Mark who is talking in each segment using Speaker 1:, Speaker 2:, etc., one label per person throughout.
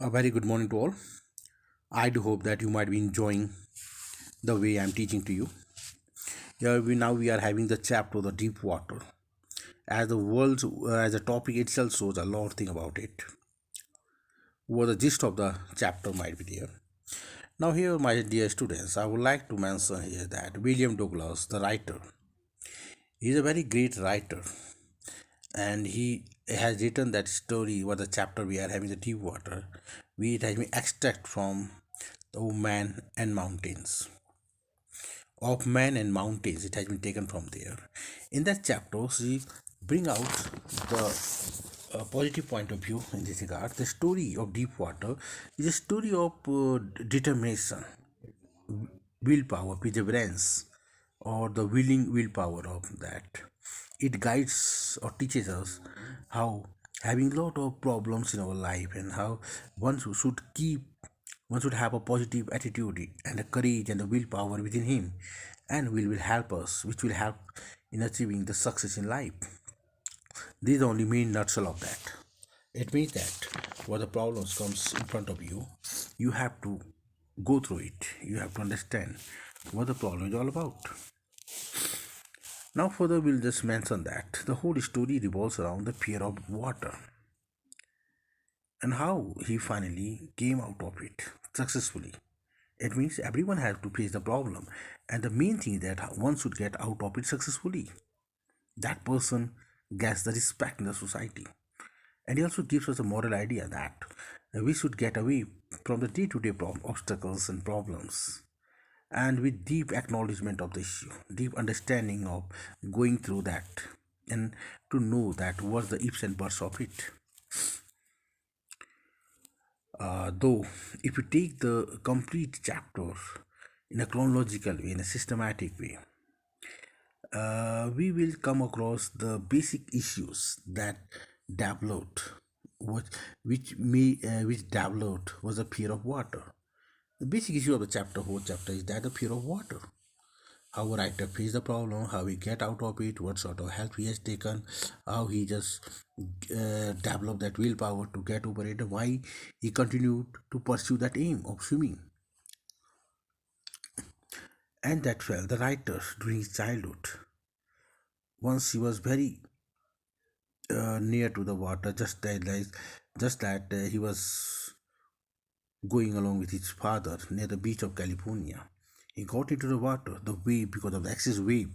Speaker 1: A very good morning to all. I do hope that you might be enjoying the way I'm teaching to you. Here we are having the chapter the deep water. As the topic itself shows a lot of thing about it. What the gist of the chapter might be there. Now here, my dear students, I would like to mention here that William Douglas, the writer, is a very great writer, and he has written that story. What the chapter we are having the deep water, we it has been extract from the man and mountains of man and mountains. It has been taken from there. In that chapter she bring out the positive point of view in this regard. The story of deep water is a story of determination, willpower, perseverance, or the willing willpower of that. It guides or teaches us how having lot of problems in our life and how should keep one should have a positive attitude and the courage and the willpower within him, and will help us, which will help in achieving the success in life. This is the only main nutshell of that. It means that what the problems comes in front of you, you have to go through it. You have to understand what the problem is all about. Now, further, we'll just mention that the whole story revolves around the fear of water and how he finally came out of it successfully. It means everyone has to face the problem, and the main thing is that one should get out of it successfully. That person gets the respect in the society. And he also gives us a moral idea that we should get away from the day to day obstacles and problems. And with deep acknowledgement of the issue, deep understanding of going through that, and to know that what's the ifs and buts of it. Though, if you take the complete chapter in a chronological way, in a systematic way, we will come across the basic issues that developed, what which developed was the fear of water. The basic issue of the whole chapter, is that the fear of water. How a writer faced the problem, how he get out of it, what sort of help he has taken, how he just developed that willpower to get over it, why he continued to pursue that aim of swimming. And that felt the writer during his childhood. Once he was very near to the water, just that he was going along with his father near the beach of California. He got into the water, the wave, because of the excess wave.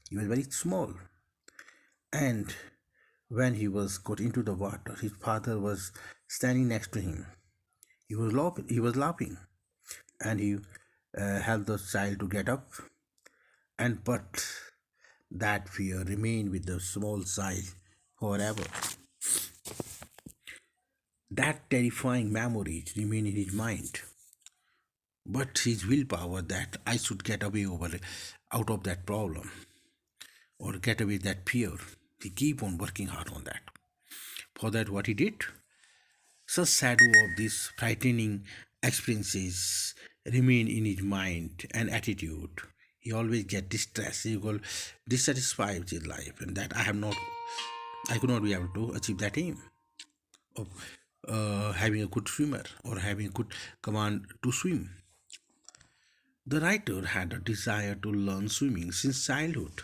Speaker 1: He was very small, and when he was got into the water, his father was standing next to him. He was laughing, and he helped the child to get up. And but that fear remained with the small child forever. That terrifying memories remain in his mind. But his willpower that I should get away out of that problem or get away that fear, he keep on working hard on that. For that, what he did, such shadow of these frightening experiences remain in his mind and attitude. He always get distressed, he will dissatisfied with his life, and that I could not be able to achieve that aim of having a good swimmer or having a good command to swim. The writer had a desire to learn swimming since childhood.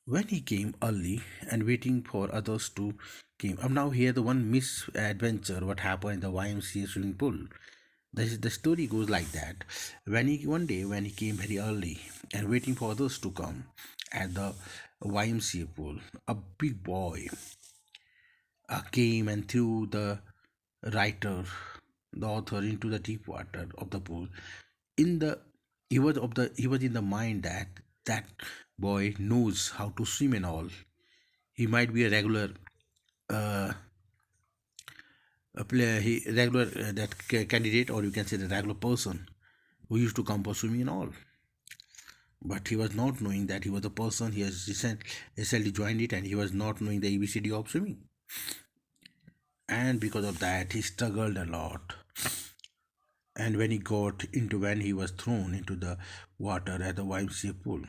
Speaker 1: When he came early and waiting for others to came. Now here the one misadventure what happened in the YMCA swimming pool. The story goes like that. One day when he came very early and waiting for others to come at the YMCA pool, a big boy came and threw the writer, the author, into the deep water of the pool. In the he was in the mind that that boy knows how to swim and all. He might be a regular uh, a player, he regular candidate, or you can say the regular person who used to come for swimming and all. But he was not knowing that he was the person. He has recently joined it, and he was not knowing the ABCD of swimming. And because of that, he struggled a lot. And when he was thrown into the water at the YMCA pool,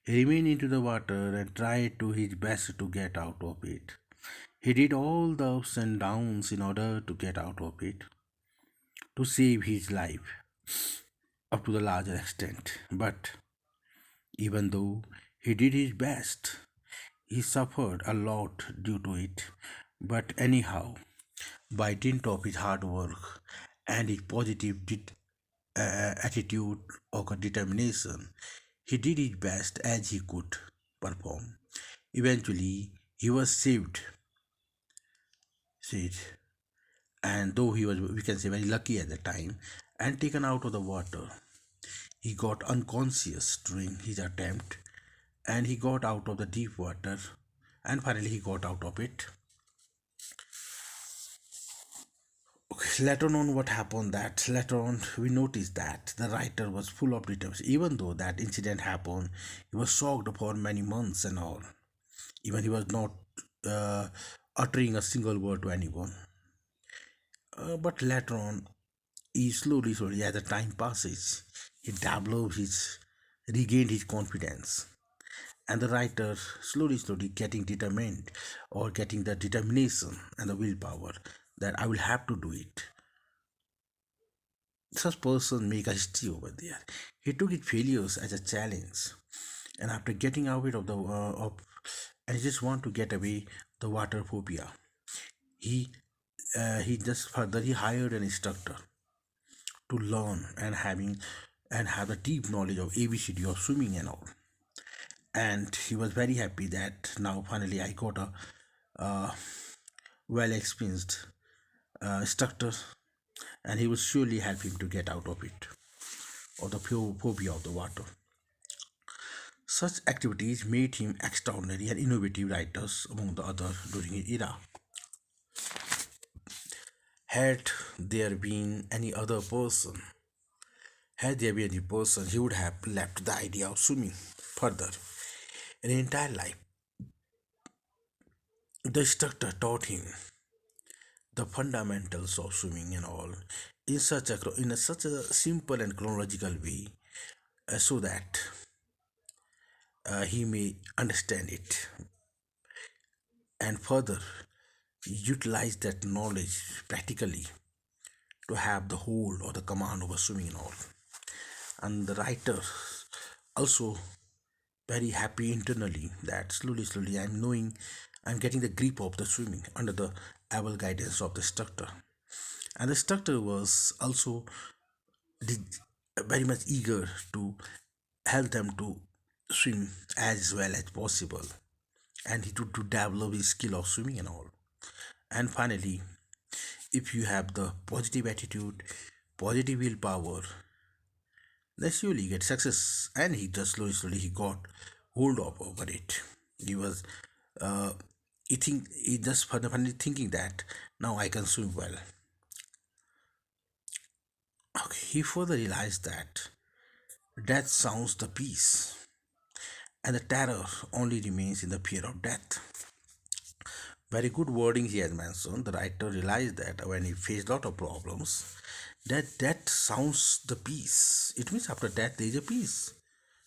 Speaker 1: he remained into the water and tried to his best to get out of it. He did all the ups and downs in order to get out of it, to save his life up to the larger extent. But even though he did his best, he suffered a lot due to it. But anyhow, by dint of his hard work and his positive attitude or determination, he did his best as he could perform. Eventually, he was saved, and though he was, we can say, very lucky at the time, and taken out of the water. He got unconscious during his attempt, and he got out of the deep water, and finally he got out of it. Okay, later on, what happened that later on we noticed that the writer was full of determination. Even though that incident happened, he was shocked for many months and all. Even he was not uh, uttering a single word to anyone. But later on, he slowly, as the time passes, he developed his, regained his confidence. And the writer slowly getting determined or getting the determination and the willpower that I will have to do it. Such person make a history over there. He took his failures as a challenge, and after getting out of the and he just want to get away the water phobia. He he just further he hired an instructor to learn and have a deep knowledge of ABCD of swimming and all. And he was very happy that now finally I got a uh, well experienced instructor, and he will surely help him to get out of it or the phobia of the water. Such activities made him extraordinary and innovative writers among the others during his era. Had there been any other person, had there been any person, he would have left the idea of swimming further in his entire life. The instructor taught him the fundamentals of swimming and all in such a simple and chronological way, so that he may understand it and further utilize that knowledge practically to have the hold or the command over swimming and all. And the writer also very happy internally that slowly I'm getting the grip of the swimming under the able guidance of the instructor. And the instructor was also very much eager to help them to swim as well as possible, and to develop his skill of swimming and all. And finally, if you have the positive attitude, positive willpower, then surely you get success. And he just slowly he got hold of over it. He was uh, he just finally thinking that now I can swim well. Okay, he further realized that death sounds the peace, and the terror only remains in the fear of death. Very good wording he has mentioned. The writer realized that when he faced a lot of problems, that death sounds the peace. It means after death there is a peace.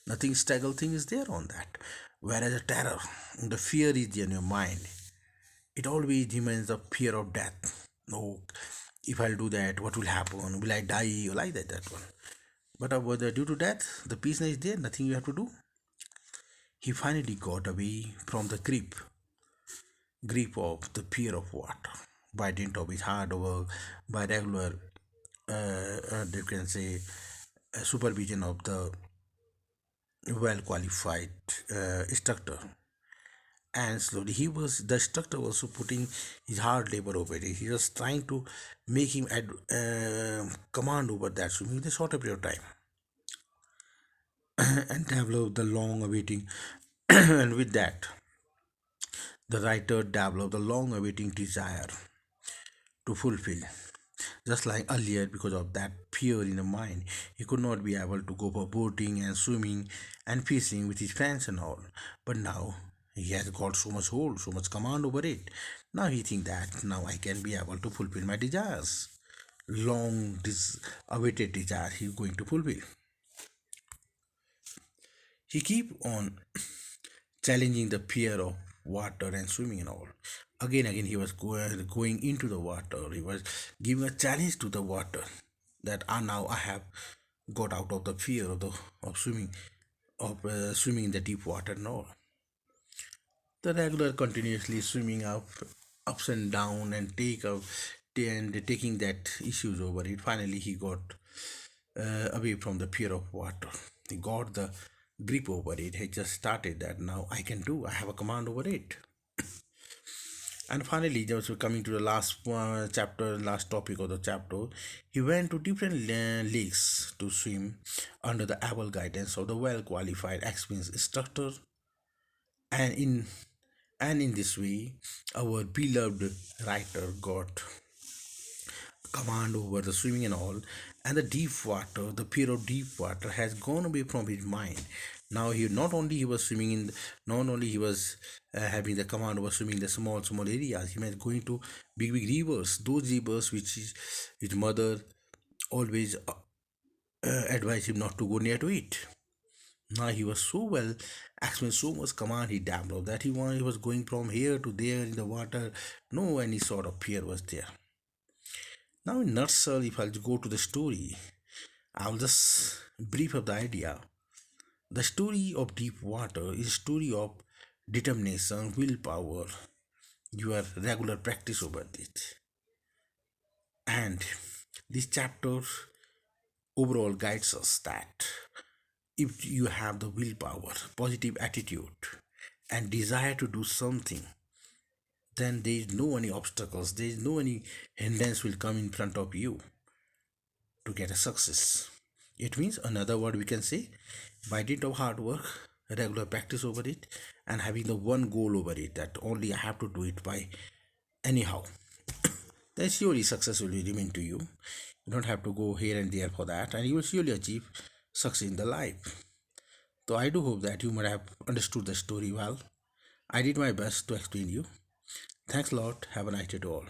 Speaker 1: Nothing struggle thing is there on that. Whereas the terror, the fear is in your mind. It always remains the fear of death. No, if I'll do that, what will happen? Will I die? Or like that one. But due to death, the peace is there. Nothing you have to do. He finally got away from the grip of the fear of water by dint of his hard work, by regular, you can say, supervision of the well qualified instructor. And slowly the instructor was also putting his hard labor over it. He was trying to make him command over that swimming in a shorter period of time and develop the long awaiting and with that the writer developed the long awaiting desire to fulfill. Just like earlier, because of that fear in the mind, he could not be able to go for boating and swimming and fishing with his friends and all. But now he has got so much hold, so much command over it. Now he thinks that now I can be able to fulfill my desires. Long awaited desire he is going to fulfill. He keep on challenging the fear of water and swimming and all. Again he was going into the water. He was giving a challenge to the water that now I have got out of the fear of the of swimming swimming in the deep water. No, the regular continuously swimming ups and down and taking that issues over it. Finally he got away from the fear of water. He got the grip over it. He just started that now I can do, I have a command over it. And finally, just coming to the last chapter, last topic of the chapter, he went to different lakes to swim under the able guidance of the well-qualified, experienced instructor. And in this way, our beloved writer got command over the swimming and all, and the deep water, the fear of deep water has gone away from his mind. Now he not only he was swimming in, not only he was having the command over swimming in the small areas. He was going to big rivers, those rivers which his mother always advised him not to go near to it. Now he was so well experienced, so much command he developed that he was going from here to there in the water. No any sort of fear was there. Now, in nutshell, if I'll go to the story, I'll just brief up the idea. The story of deep water is a story of determination, willpower, your regular practice over it. And this chapter overall guides us that if you have the willpower, positive attitude, and desire to do something, then there is no any obstacles, there is no any hindrance will come in front of you to get a success. It means another word we can say by dint of hard work, regular practice over it, and having the one goal over it that only I have to do it by anyhow. Then surely success will remain to you. You don't have to go here and there for that, and you will surely achieve success in the life. So I do hope that you might have understood the story well. I did my best to explain you. Thanks a lot. Have a nice day to all.